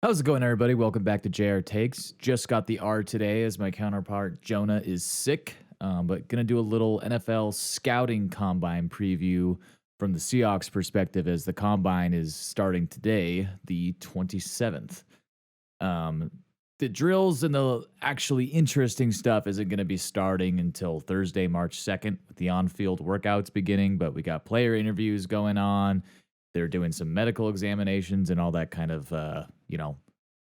How's it going, everybody? Welcome back to JR Takes. Just got the R today as my counterpart Jonah is sick, but gonna do a little NFL scouting combine preview from the Seahawks perspective as the combine is starting today, the 27th. Um, the drills and the actually interesting stuff isn't going to be starting until Thursday, March 2nd, with the on field workouts beginning. But we got player interviews going on. They're doing some medical examinations and all that kind of,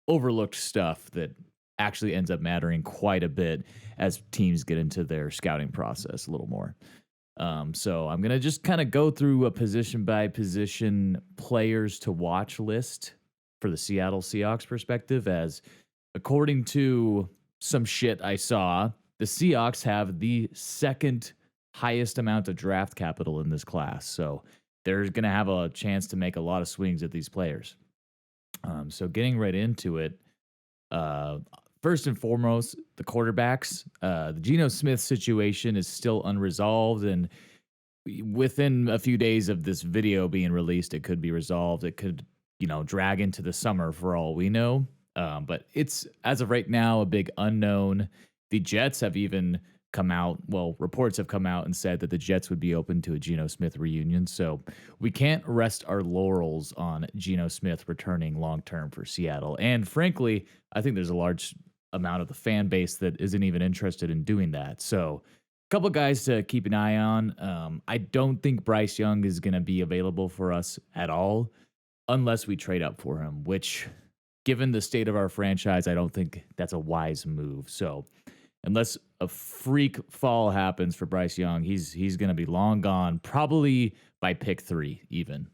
overlooked stuff that actually ends up mattering quite a bit as teams get into their scouting process a little more. So I'm going to just kind of go through a position by position players to watch list for the Seattle Seahawks perspective, as according to some shit I saw, the Seahawks have the second highest amount of draft capital in this class. So they're going to have a chance to make a lot of swings at these players. So getting right into it, uh, first and foremost, the quarterbacks. The Geno Smith situation is still unresolved, and within a few days of this video being released, it could be resolved. It could, drag into the summer for all we know. But it's, as of right now, a big unknown. The Jets have even come out, well, reports have come out and said that the Jets would be open to a Geno Smith reunion. So we can't rest our laurels on Geno Smith returning long term for Seattle. And frankly, I think there's a large amount of the fan base that isn't even interested in doing that. So a couple guys to keep an eye on. I don't think Bryce Young is going to be available for us at all unless we trade up for him, which, given the state of our franchise, I don't think that's a wise move. So unless a freak fall happens for Bryce Young, he's going to be long gone, probably by pick 3 even.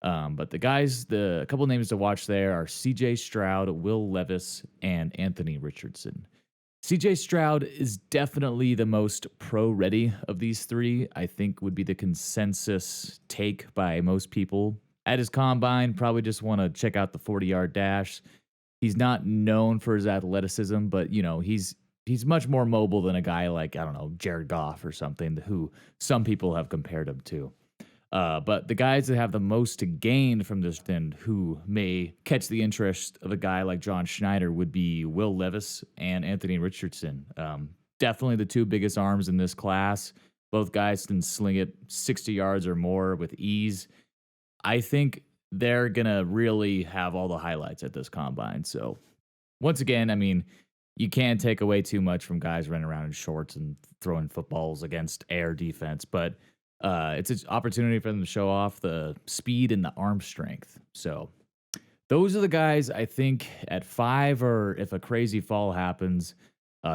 But a couple names to watch there are C.J. Stroud, Will Levis, and Anthony Richardson. C.J. Stroud is definitely the most pro-ready of these three. I think would be the consensus take by most people. At his combine, probably just want to check out the 40-yard dash. He's not known for his athleticism, but he's much more mobile than a guy like, I don't know, Jared Goff or something, who some people have compared him to. But the guys that have the most to gain from this and who may catch the interest of a guy like John Schneider would be Will Levis and Anthony Richardson. Definitely the two biggest arms in this class. Both guys can sling it 60 yards or more with ease. I think they're going to really have all the highlights at this combine. So once again, I mean, you can't take away too much from guys running around in shorts and throwing footballs against air defense, but it's an opportunity for them to show off the speed and the arm strength. So those are the guys I think at 5, or if a crazy fall happens,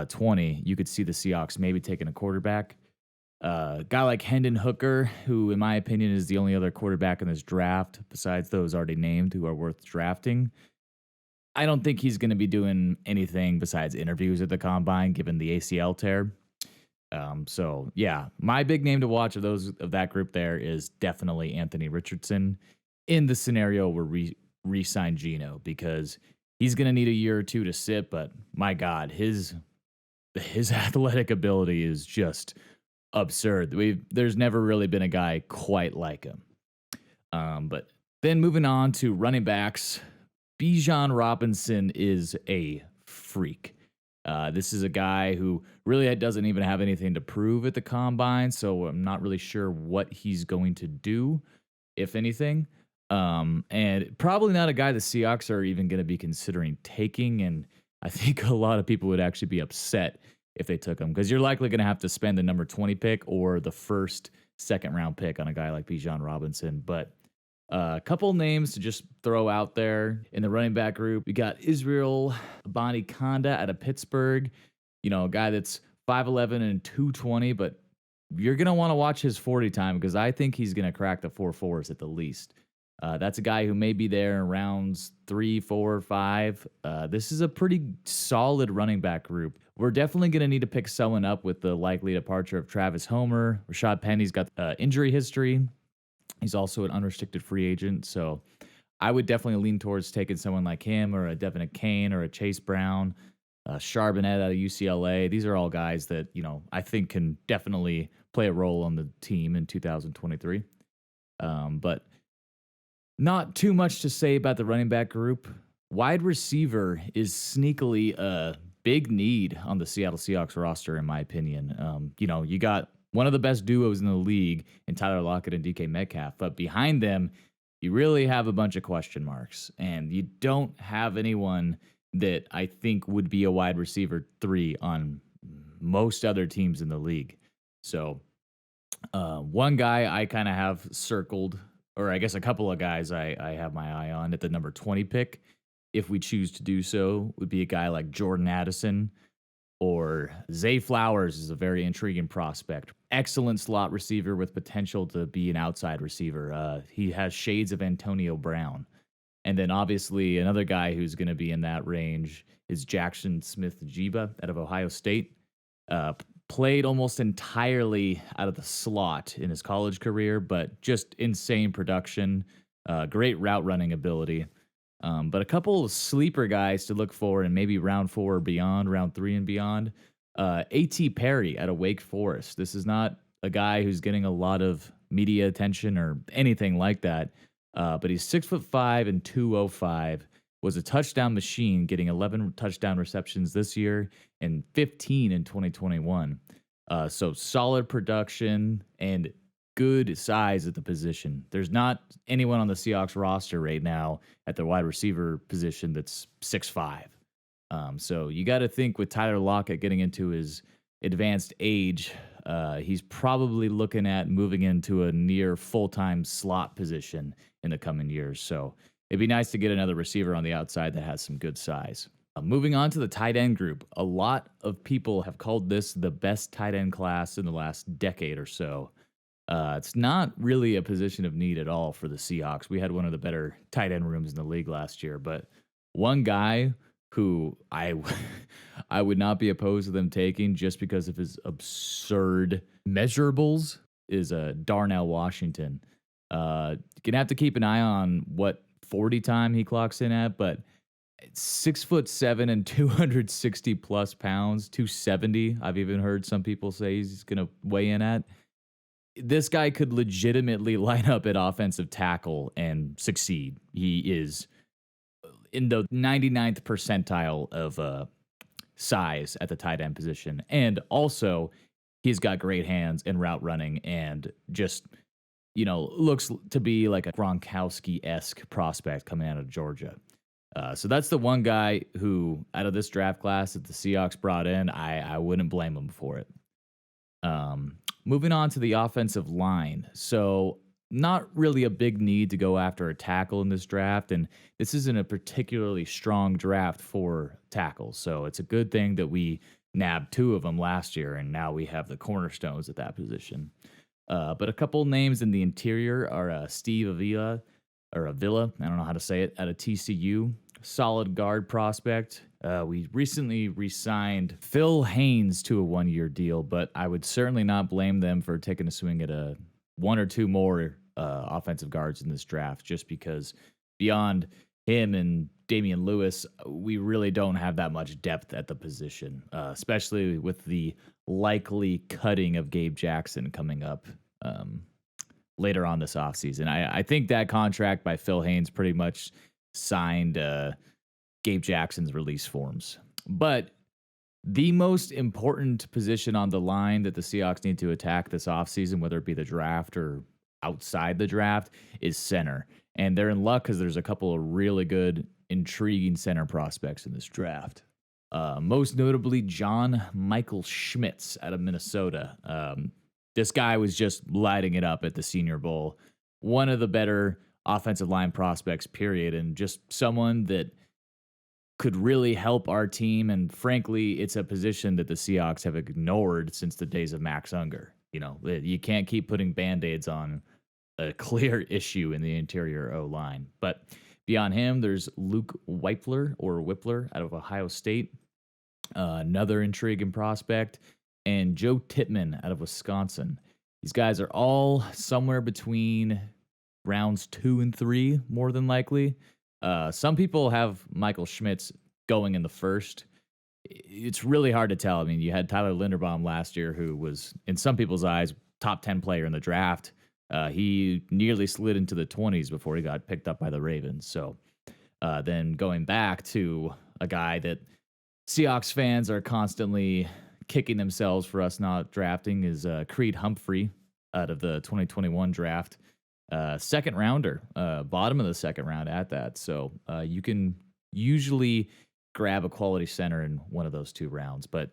20, you could see the Seahawks maybe taking a quarterback. Guy like Hendon Hooker, who in my opinion is the only other quarterback in this draft besides those already named who are worth drafting. I don't think he's going to be doing anything besides interviews at the combine, given the ACL tear. So yeah, my big name to watch of that group there is definitely Anthony Richardson in the scenario where we re-sign Geno, because he's going to need a year or two to sit. But my God, his athletic ability is just absurd. There's never really been a guy quite like him. But then moving on to running backs. Bijan Robinson is a freak. This is a guy who really doesn't even have anything to prove at the combine, so I'm not really sure what he's going to do, if anything. And probably not a guy the Seahawks are even going to be considering taking, and I think a lot of people would actually be upset if they took him, because you're likely going to have to spend the number 20 pick or the second round pick on a guy like Bijan Robinson. But a couple names to just throw out there in the running back group. We got Israel Abanikanda out of Pittsburgh, a guy that's 5'11 and 220, but you're going to want to watch his 40 time, because I think he's going to crack the 4.4s at the least. That's a guy who may be there in rounds 3, 4, 5. This is a pretty solid running back group. We're definitely going to need to pick someone up with the likely departure of Travis Homer. Rashad Penny's got injury history. He's also an unrestricted free agent, so I would definitely lean towards taking someone like him, or a Devin Kane, or a Chase Brown, Charbonnet out of UCLA. These are all guys that I think can definitely play a role on the team in 2023. But not too much to say about the running back group. Wide receiver is sneakily a big need on the Seattle Seahawks roster, in my opinion. You got one of the best duos in the league in Tyler Lockett and DK Metcalf, but behind them, you really have a bunch of question marks, and you don't have anyone that I think would be a wide receiver 3 on most other teams in the league. So, one guy I kind of have circled, or I guess a couple of guys I have my eye on at the number 20 pick, if we choose to do so, would be a guy like Jordan Addison or Zay Flowers is a very intriguing prospect. Excellent slot receiver with potential to be an outside receiver. He has shades of Antonio Brown. And then obviously another guy who's going to be in that range is Jackson Smith-Njigba out of Ohio State. Played almost entirely out of the slot in his college career, but just insane production, great route running ability. But a couple of sleeper guys to look for, and maybe round 4 or beyond, round 3 and beyond. A.T. Perry out of Wake Forest. This is not a guy who's getting a lot of media attention or anything like that. But he's 6'5" and 205. Was a touchdown machine, getting 11 touchdown receptions this year and 15 in 2021. So solid production and good size at the position. There's not anyone on the Seahawks roster right now at the wide receiver position that's 6'5". So you got to think with Tyler Lockett getting into his advanced age, he's probably looking at moving into a near full-time slot position in the coming years. So it'd be nice to get another receiver on the outside that has some good size. Moving on to the tight end group, a lot of people have called this the best tight end class in the last decade or so. It's not really a position of need at all for the Seahawks. We had one of the better tight end rooms in the league last year, but one guy who I would not be opposed to them taking just because of his absurd measurables is Darnell Washington. You're gonna have to keep an eye on what 40 time he clocks in at, but 6'7" and 260 plus pounds, 270. I've even heard some people say he's gonna weigh in at. This guy could legitimately line up at offensive tackle and succeed. He is in the 99th percentile of size at the tight end position. And also, he's got great hands and route running and just, looks to be like a Gronkowski-esque prospect coming out of Georgia. So that's the one guy who, out of this draft class that the Seahawks brought in, I wouldn't blame him for it. Moving on to the offensive line. So not really a big need to go after a tackle in this draft, and this isn't a particularly strong draft for tackles. So it's a good thing that we nabbed 2 of them last year, and now we have the cornerstones at that position. But a couple names in the interior are Steve Avila, I don't know how to say it, out of TCU. Solid guard prospect. We recently re-signed Phil Haynes to a 1-year deal, but I would certainly not blame them for taking a swing at 1 or 2 more offensive guards in this draft, just because beyond him and Damian Lewis, we really don't have that much depth at the position, especially with the likely cutting of Gabe Jackson coming up later on this offseason. I think that contract by Phil Haynes pretty much signed Gabe Jackson's release forms. But the most important position on the line that the Seahawks need to attack this offseason, whether it be the draft or outside the draft, is center. And they're in luck because there's a couple of really good, intriguing center prospects in this draft. Most notably, John Michael Schmitz out of Minnesota. This guy was just lighting it up at the Senior Bowl. One of the better offensive line prospects, period, and just someone that could really help our team. And frankly, it's a position that the Seahawks have ignored since the days of Max Unger. You can't keep putting Band-Aids on a clear issue in the interior O-line. But beyond him, there's Luke Whippler out of Ohio State, another intriguing prospect, and Joe Tittman out of Wisconsin. These guys are all somewhere between rounds 2 and 3, more than likely. Some people have Michael Schmitz going in the first. It's really hard to tell. I mean, you had Tyler Linderbaum last year, who was, in some people's eyes, top 10 player in the draft. He nearly slid into the 20s before he got picked up by the Ravens. So Then going back to a guy that Seahawks fans are constantly kicking themselves for us not drafting is Creed Humphrey out of the 2021 draft. Second rounder, bottom of the second round at that. So you can usually grab a quality center in one of those two rounds. But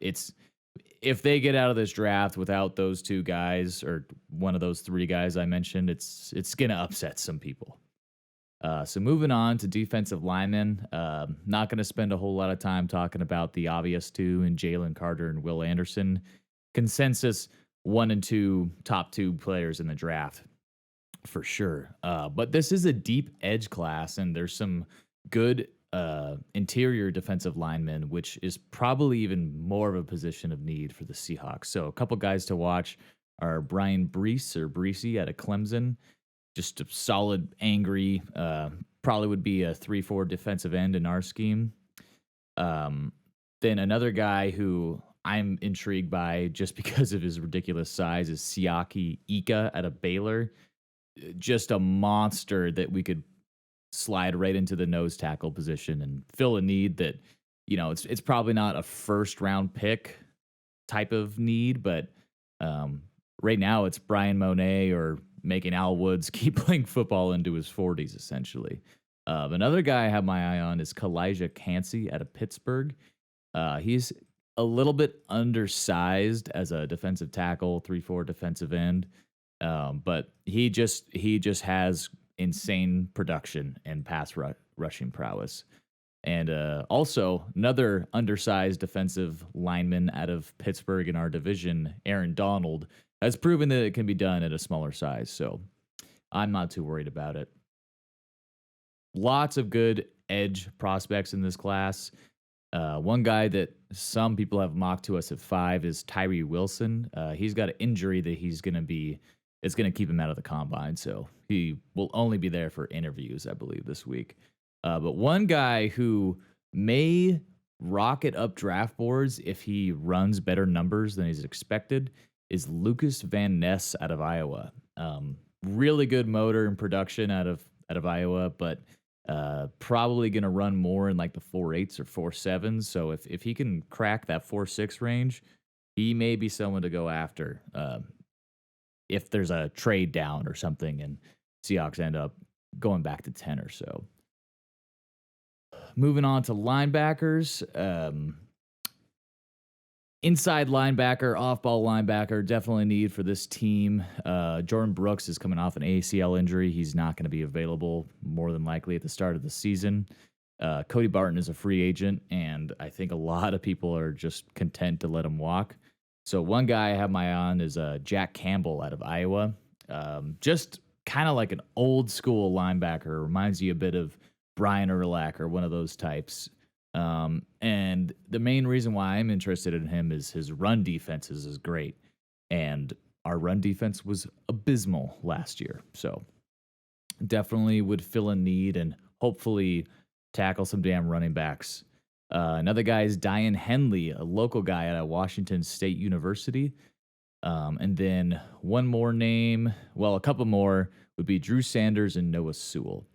if they get out of this draft without those two guys or one of those three guys I mentioned, it's gonna upset some people. So moving on to defensive linemen, not going to spend a whole lot of time talking about the obvious two and Jalen Carter and Will Anderson. Consensus 1 and 2 top two players in the draft for sure. But this is a deep edge class, and there's some good interior defensive linemen, which is probably even more of a position of need for the Seahawks. So a couple guys to watch are Brian Breesy out of Clemson. Just a solid, angry, probably would be a 3-4 defensive end in our scheme. Then another guy who I'm intrigued by just because of his ridiculous size is Siaki Ika out of Baylor. Just a monster that we could slide right into the nose tackle position and fill a need that, it's probably not a first round pick type of need, but right now it's Brian Monet or making Al Woods keep playing football into his 40s, essentially. Another guy I have my eye on is Kalijah Cansey out of Pittsburgh. He's a little bit undersized as a defensive tackle, 3-4 defensive end, but he just has insane production and pass rushing prowess. And also another undersized defensive lineman out of Pittsburgh in our division, Aaron Donald, has proven that it can be done at a smaller size. So I'm not too worried about it. Lots of good edge prospects in this class. One guy that some people have mocked to us at 5 is Tyree Wilson. He's got an injury that it's going to keep him out of the combine. So he will only be there for interviews, I believe, this week. But one guy who may rocket up draft boards if he runs better numbers than he's expected is Lucas Van Ness out of Iowa. Really good motor and production out of Iowa, but probably going to run more in like the 4.8s or 4.7s. So if he can crack that 4.6 range, he may be someone to go after if there's a trade down or something and Seahawks end up going back to 10 or so. Moving on to linebackers. Inside linebacker, off-ball linebacker, definitely need for this team. Jordan Brooks is coming off an ACL injury. He's not going to be available more than likely at the start of the season. Cody Barton is a free agent, and I think a lot of people are just content to let him walk. So one guy I have my eye on is Jack Campbell out of Iowa. Just kind of like an old-school linebacker. Reminds you a bit of Brian Urlacher, one of those types. And the main reason why I'm interested in him is his run defense is great. And our run defense was abysmal last year. So definitely would fill a need and hopefully tackle some damn running backs. Another guy is Diane Henley, a local guy at Washington State University. And then one more name, a couple more would be Drew Sanders and Noah Sewell.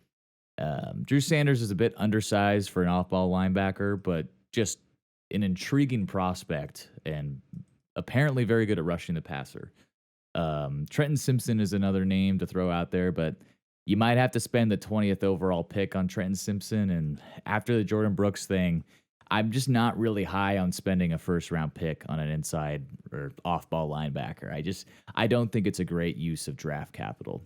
Drew Sanders is a bit undersized for an off-ball linebacker, but just an intriguing prospect and apparently very good at rushing the passer. Trenton Simpson is another name to throw out there, but you might have to spend the 20th overall pick on Trenton Simpson. And after the Jordan Brooks thing, I'm just not really high on spending a first-round pick on an inside or off-ball linebacker. I don't think it's a great use of draft capital.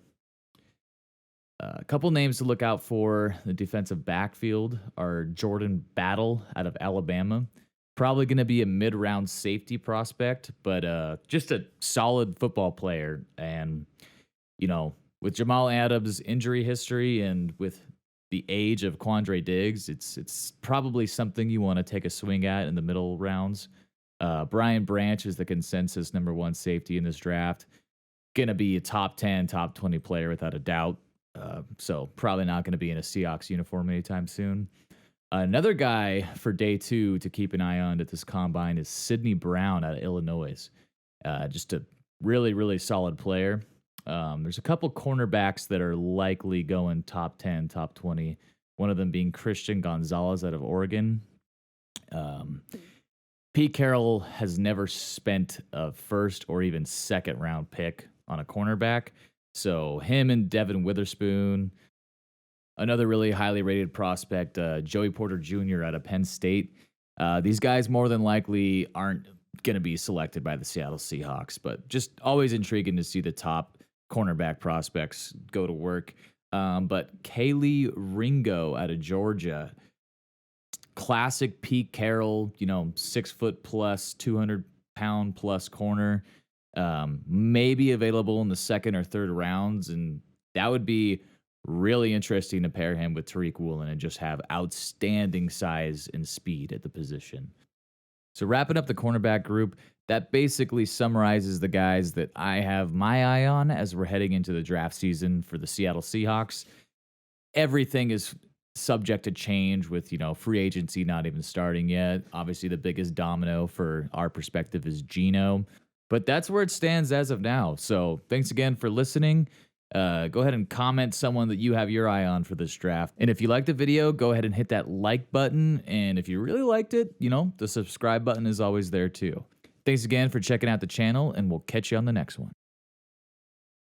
A couple names to look out for the defensive backfield are Jordan Battle out of Alabama. Probably going to be a mid-round safety prospect, but just a solid football player. And, with Jamal Adams' injury history and with the age of Quandre Diggs, it's probably something you want to take a swing at in the middle rounds. Brian Branch is the consensus number 1 safety in this draft. Going to be a top 10, top 20 player without a doubt. So probably not going to be in a Seahawks uniform anytime soon. Another guy for day 2 to keep an eye on at this combine is Sidney Brown out of Illinois. Just a really, really solid player. There's a couple cornerbacks that are likely going top 10, top 20. one of them being Christian Gonzalez out of Oregon. Um, Pete Carroll has never spent a first or even second round pick on a cornerback. So him and Devin Witherspoon, another really highly rated prospect, Joey Porter Jr. out of Penn State. These guys more than likely aren't going to be selected by the Seattle Seahawks, but just always intriguing to see the top cornerback prospects go to work. But Kaylee Ringo out of Georgia, classic Pete Carroll, 6 foot plus, 200-pound plus corner, maybe available in the second or third rounds. And that would be really interesting to pair him with Tariq Woolen and just have outstanding size and speed at the position. So wrapping up the cornerback group, that basically summarizes the guys that I have my eye on as we're heading into the draft season for the Seattle Seahawks. Everything is subject to change with, free agency not even starting yet. Obviously, the biggest domino for our perspective is Geno, but that's where it stands as of now. So thanks again for listening. Go ahead and comment someone that you have your eye on for this draft. And if you liked the video, go ahead and hit that like button. And if you really liked it, the subscribe button is always there too. Thanks again for checking out the channel, and we'll catch you on the next one.